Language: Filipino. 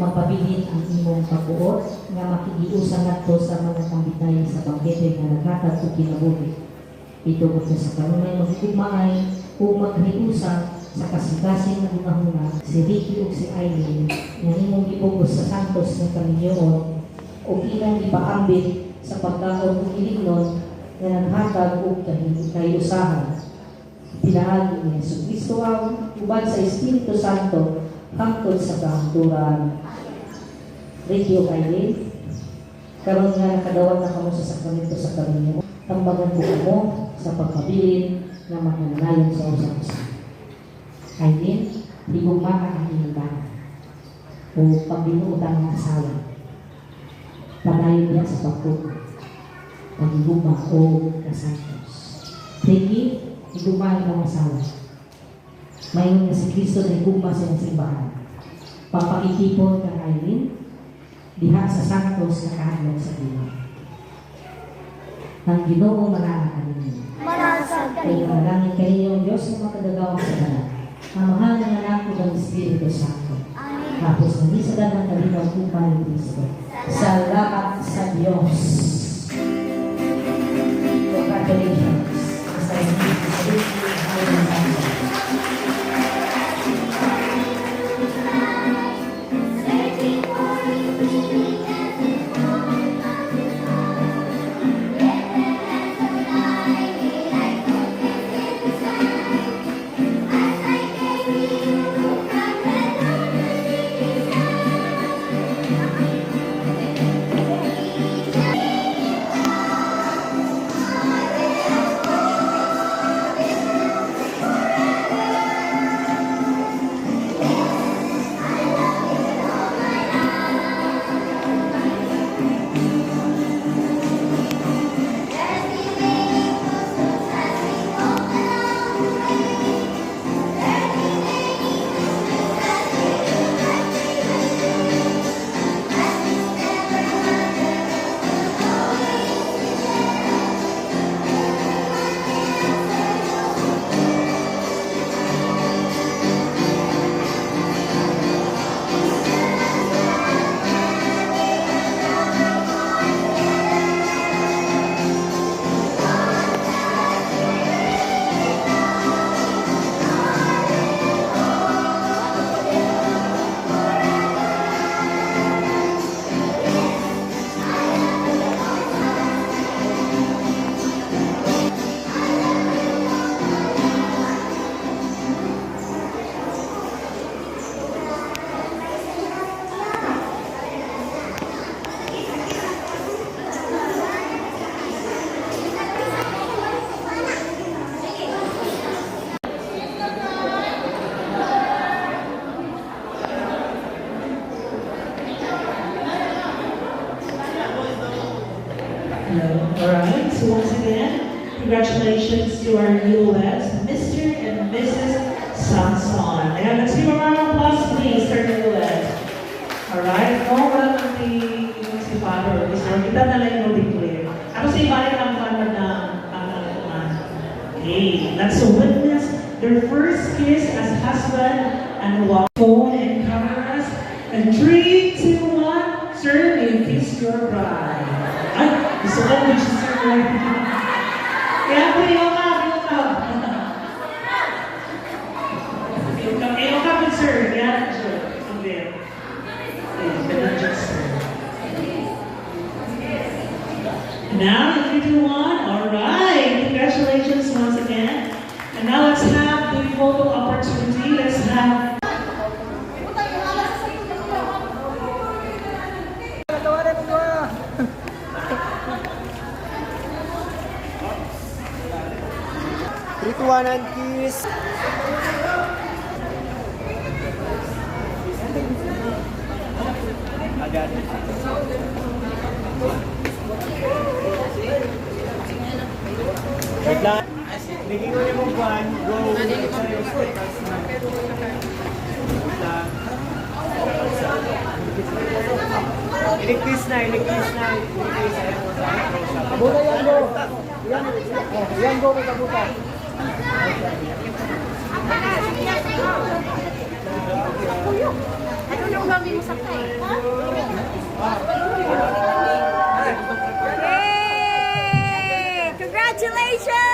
mapabilin ang imong pagbuot nga makigiusan ngadto sa mga kambitay sa bangkete nga naghatag og kinabuhi. Ito ko sa kanunay magigugmaay o maghiusa sa kasing-kasing na hunahuna si Ricky o si Aileen nga imong gibugos sa santos ng Panginoon o ilang ipaambit sa pagkaon o ilignon na naghatag o kahiusahan. Pinaagi ni Yesu Cristo ang uban sa Espiritu Santo hangtod sa kahangturan. Ricky o Aileen, karon nga nakadawat na kamo sa sakramento sa Panginoon, tambagan po mo sa pagkabilin na mananayon sa usap-usap. Aileen, higugma ang hinundan o pagbinuutan ng asawa. Panayon niya sa pagigugma o kasantos. Ricky, higugma ang asawa. Mayon nga si Kristo na higugma sa simbahan. Papakitipon kang Aileen, diha sa santos na kahadlok sa Ginoo. Ang Ginoo mananakan ninyo. Manasag Kaya manalangin kayo ang Diyos na makadagawang sa banal. Ang mahal ng anak ko ng Espiritu Santo. Amen. Tapos nagisagan ng kalinaw kupa ni Kristo. Salamat sa Diyos. Congratulations. Sa inyo, sa inyo, Alright, so once again, congratulations to our newlyweds, Mr. and Mrs. Samson. And let's give a round of applause, please, to our newlyweds. Alright, wala lang si Father or Mr. Kita na lang yung declare. Ako sa ibalik ang Father na pangalaman. Okay, let's witness their first kiss as husband and wife. Phone and cameras. And 3, 2, 1, sir, you kiss your bride. Ay, gusto ko mo siya sir. Kaya po yung kapit sir. Yan, sir. Okay. Now, 3, 2, 1. All right. Congratulations once again. And now let's have the photo opportunity. Let's have. Rituanan kiss. Agad. Bigla. Bigyan mo yung buwan. Go. Ilikis na. Kabuta yan, go. Yan, go. May kabuta. I don't know Anong gawin mo sa kay? Yay! Congratulations!